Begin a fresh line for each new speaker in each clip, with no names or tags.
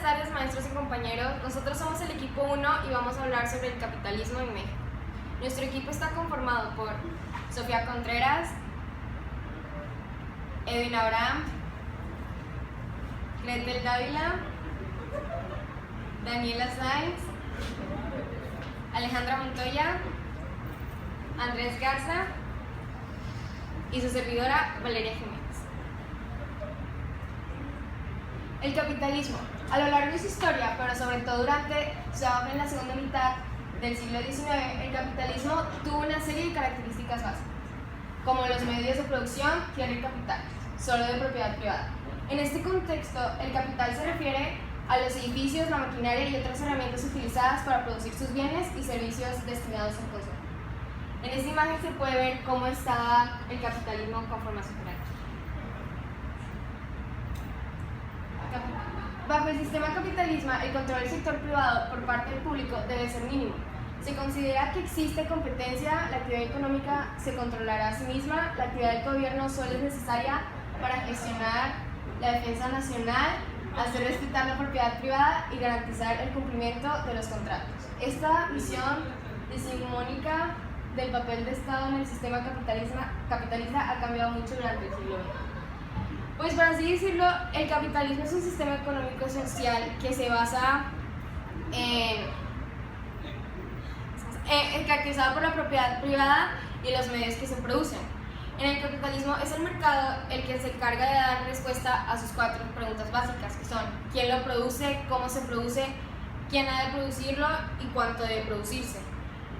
tardes, maestros y compañeros. Nosotros somos el equipo 1 y vamos a hablar sobre el capitalismo en México. Nuestro equipo está conformado por Sofía Contreras, Edwin Abraham, Gretel Dávila, Daniela Sainz, Alejandra Montoya, Andrés Garza y su servidora Valeria Jiménez. El capitalismo, a lo largo de su historia, pero sobre todo durante su auge en la segunda mitad del siglo XIX, el capitalismo tuvo una serie de características básicas, como los medios de producción, tierra y capital, solo de propiedad privada. En este contexto, el capital se refiere a los edificios, la maquinaria y otras herramientas utilizadas para producir sus bienes y servicios destinados al consumo. En esta imagen se puede ver cómo estaba el capitalismo conforme a su carácter. Bajo el sistema capitalismo, el control del sector privado por parte del público debe ser mínimo. Se considera que existe competencia, la actividad económica se controlará a sí misma, la actividad del gobierno solo es necesaria para gestionar la defensa nacional, hacer respetar la propiedad privada y garantizar el cumplimiento de los contratos. Esta visión decimonónica del papel de Estado en el sistema capitalista ha cambiado mucho durante el siglo XX. Pues por así decirlo, el capitalismo es un sistema económico y social que se basa caracterizado por la propiedad privada y los medios que se producen. En el capitalismo es el mercado el que se encarga de dar respuesta a sus 4 preguntas básicas, que son quién lo produce, cómo se produce, quién ha de producirlo y cuánto debe producirse.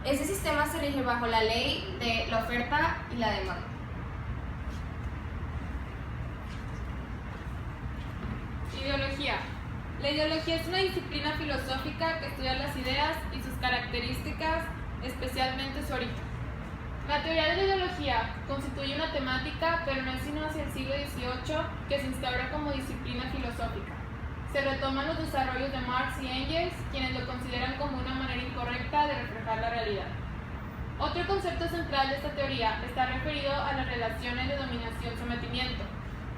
Este sistema se rige bajo la ley de la oferta y la demanda.
Ideología. La ideología es una disciplina filosófica que estudia las ideas y sus características, especialmente su origen. La teoría de la ideología constituye una temática, pero no es sino hacia el siglo XVIII que se instaura como disciplina filosófica. Se retoman los desarrollos de Marx y Engels, quienes lo consideran como una manera incorrecta de reflejar la realidad. Otro concepto central de esta teoría está referido a las relaciones de dominación-sometimiento.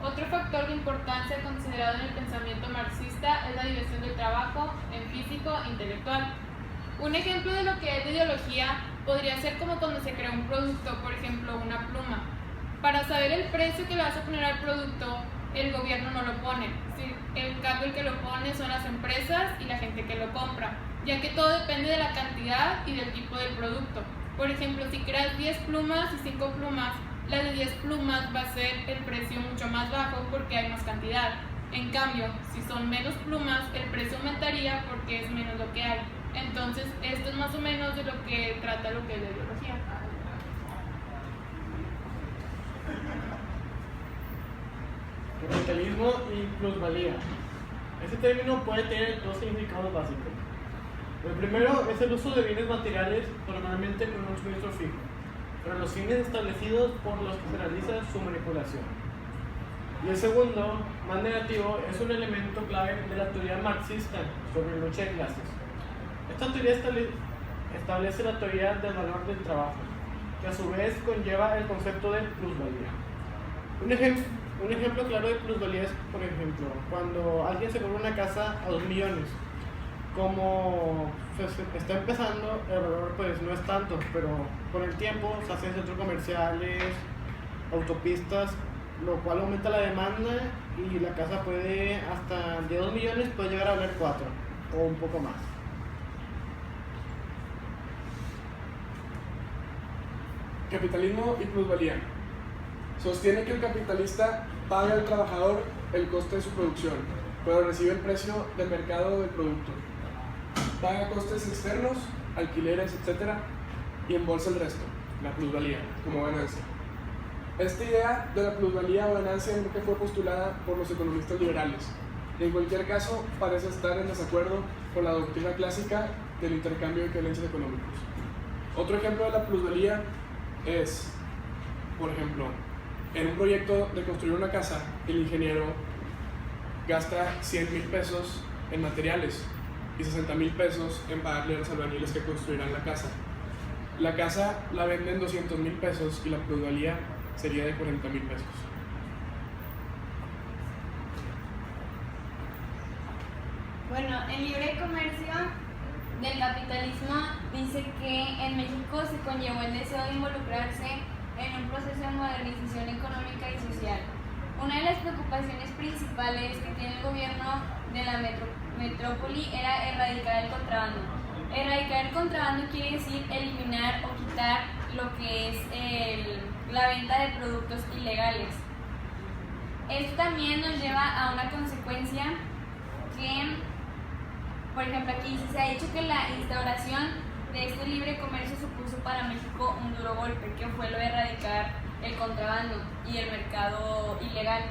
Otro factor de importancia considerado en el pensamiento marxista es la división del trabajo en físico e intelectual. Un ejemplo de lo que es de ideología podría ser como cuando se crea un producto, por ejemplo, una pluma. Para saber el precio que le vas a poner al producto, el gobierno no lo pone. En cambio, el que lo pone son las empresas y la gente que lo compra, ya que todo depende de la cantidad y del tipo del producto. Por ejemplo, si creas 10 plumas y 5 plumas, la de 10 plumas va a ser el precio mucho más bajo porque hay más cantidad. En cambio, si son menos plumas, el precio aumentaría porque es menos lo que hay. Entonces, esto es más o menos de lo que trata lo que es la ideología.
Capitalismo y plusvalía. Este término puede tener 2 significados básicos. El primero es el uso de bienes materiales, normalmente con un suministro fijo, para los fines establecidos por los que se realiza su manipulación. Y el segundo, más negativo, es un elemento clave de la teoría marxista sobre lucha de clases. Esta teoría establece la teoría del valor del trabajo, que a su vez conlleva el concepto de plusvalía. Un ejemplo claro de plusvalía es, por ejemplo, cuando alguien se compra una casa a 2 millones. Como está empezando, el valor pues no es tanto, pero con el tiempo se hacen centros comerciales, autopistas, lo cual aumenta la demanda y la casa puede, hasta de 2 millones, puede llegar a valer 4 o un poco más.
Capitalismo y plusvalía. Sostiene que el capitalista paga al trabajador el coste de su producción, pero recibe el precio del mercado del producto. Paga costes externos, alquileres, etc. y embolsa el resto, la plusvalía, como ganancia. Esta idea de la plusvalía o ganancia nunca fue postulada por los economistas liberales, y en cualquier caso parece estar en desacuerdo con la doctrina clásica del intercambio de equivalentes económicos. Otro ejemplo de la plusvalía es, por ejemplo, en un proyecto de construir una casa, el ingeniero gasta 100,000 pesos en materiales y 60,000 pesos en pagarle a los albañiles que construirán la casa. La casa la venden 200,000 pesos y la plusvalía sería de 40,000 pesos.
Bueno, el libre comercio del capitalismo dice que en México se conllevó el deseo de involucrarse en un proceso de modernización económica y social. Una de las preocupaciones principales que tiene el gobierno de la metrópoli era erradicar el contrabando. Erradicar el contrabando quiere decir eliminar o quitar lo que es la venta de productos ilegales. Esto también nos lleva a una consecuencia que, por ejemplo, aquí se ha dicho que la instauración de este libre comercio supuso para México un duro golpe, que fue lo de erradicar el contrabando y el mercado ilegal.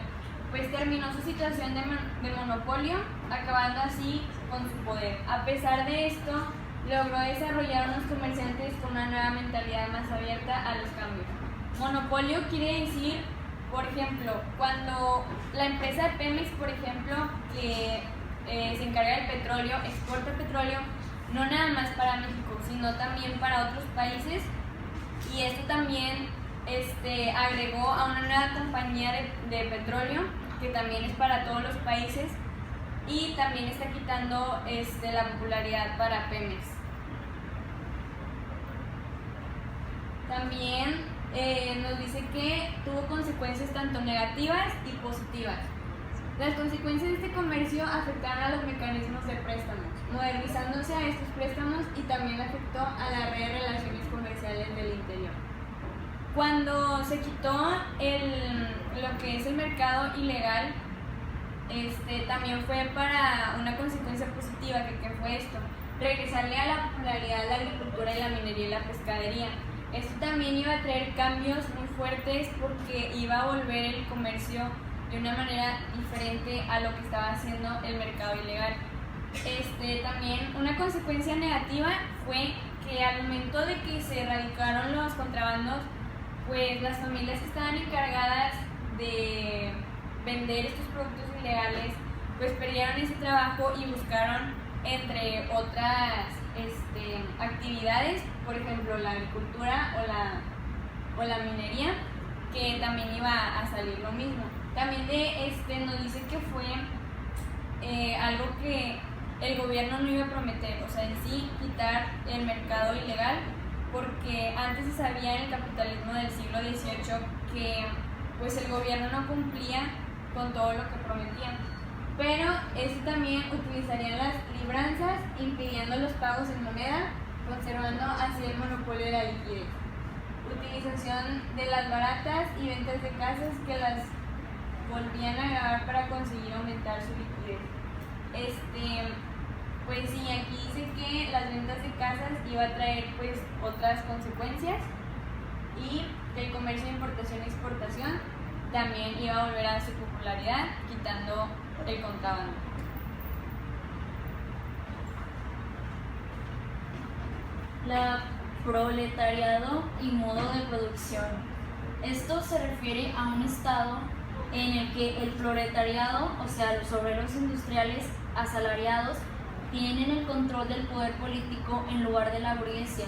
Pues terminó su situación de monopolio, acabando así con su poder. A pesar de esto, logró desarrollar unos comerciantes con una nueva mentalidad más abierta a los cambios. Monopolio quiere decir, por ejemplo, cuando la empresa de Pemex, por ejemplo, que se encarga del petróleo, exporta petróleo, no nada más para México, sino también para otros países, y esto también agregó a una nueva compañía de petróleo, que también es para todos los países, y también está quitando la popularidad para Pemex. También nos dice que tuvo consecuencias tanto negativas y positivas. Las consecuencias de este comercio afectaron a los mecanismos de préstamos, modernizándose a estos préstamos, y también afectó a la red de relaciones comerciales del interior. Cuando se quitó lo que es el mercado ilegal, también fue para una consecuencia positiva, que fue esto: regresarle a la popularidad la agricultura y la minería y la pescadería. Esto también iba a traer cambios muy fuertes, porque iba a volver el comercio de una manera diferente a lo que estaba haciendo el mercado ilegal. También una consecuencia negativa fue que al momento de que se erradicaron los contrabandos, pues las familias que estaban encargadas de vender estos productos ilegales, pues perdieron ese trabajo y buscaron, entre otras actividades, por ejemplo la agricultura o la minería, que también iba a salir lo mismo. También nos dice que fue algo que el gobierno no iba a prometer, o sea, en sí quitar el mercado ilegal, porque antes se sabía en el capitalismo del siglo XVIII que pues el gobierno no cumplía con todo lo que prometía. Pero también utilizarían las libranzas, impidiendo los pagos en moneda, conservando así el monopolio de la liquidez. Utilización de las baratas y ventas de casas, que las volvían a grabar para conseguir aumentar su liquidez. Pues sí, aquí dice que las ventas de casas iba a traer pues otras consecuencias, y que el comercio de importación y exportación también iba a volver a su popularidad, quitando el contrabando.
La proletariado y modo de producción. Esto se refiere a un estado en el que el proletariado, o sea, los obreros industriales asalariados, tienen el control del poder político en lugar de la burguesía.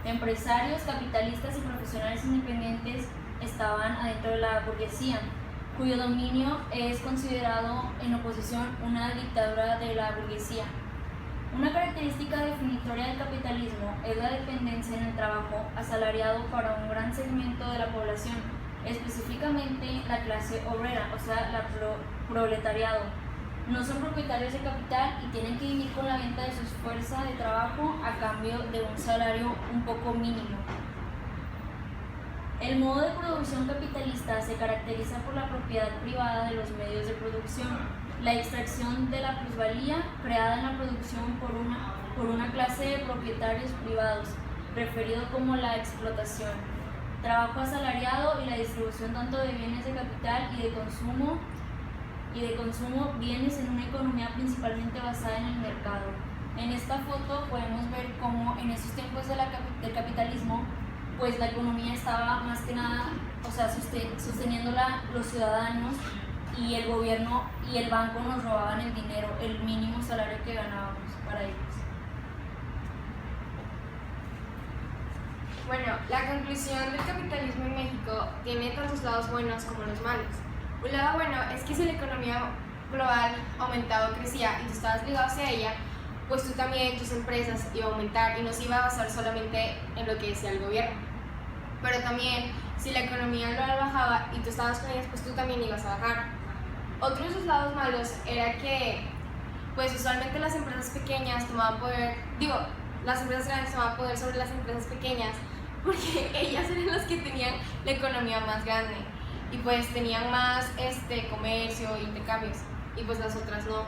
Empresarios, capitalistas y profesionales independientes estaban adentro de la burguesía, cuyo dominio es considerado en oposición una dictadura de la burguesía. Una característica definitoria del capitalismo es la dependencia en el trabajo asalariado para un gran segmento de la población, específicamente la clase obrera, o sea, el proletariado. No son propietarios de capital y tienen que vivir con la venta de su fuerza de trabajo a cambio de un salario un poco mínimo. El modo de producción capitalista se caracteriza por la propiedad privada de los medios de producción, la extracción de la plusvalía creada en la producción por una clase de propietarios privados, referido como la explotación, trabajo asalariado y la distribución tanto de bienes de capital y de consumo bienes en una economía principalmente basada en el mercado. En esta foto podemos ver cómo en esos tiempos del capitalismo, pues la economía estaba más que nada, o sea, sosteniéndola los ciudadanos, y el gobierno y el banco nos robaban el dinero, el mínimo salario que ganábamos para ellos.
Bueno, la conclusión del capitalismo en México tiene tantos lados buenos como los malos. Un lado bueno es que si la economía global aumentaba o crecía y tú estabas ligado hacia ella, pues tú también, tus empresas iban a aumentar y no se iba a basar solamente en lo que decía el gobierno. Pero también, si la economía global bajaba y tú estabas con ellas, pues tú también ibas a bajar. Otro de sus lados malos era que, pues usualmente las empresas pequeñas tomaban poder, las empresas grandes tomaban poder sobre las empresas pequeñas porque ellas eran las que tenían la economía más grande y pues tenían más comercio, intercambios, y pues las otras no.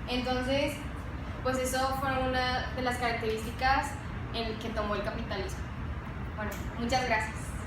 Entonces, pues eso fue una de las características en que tomó el capitalismo. Bueno, muchas gracias.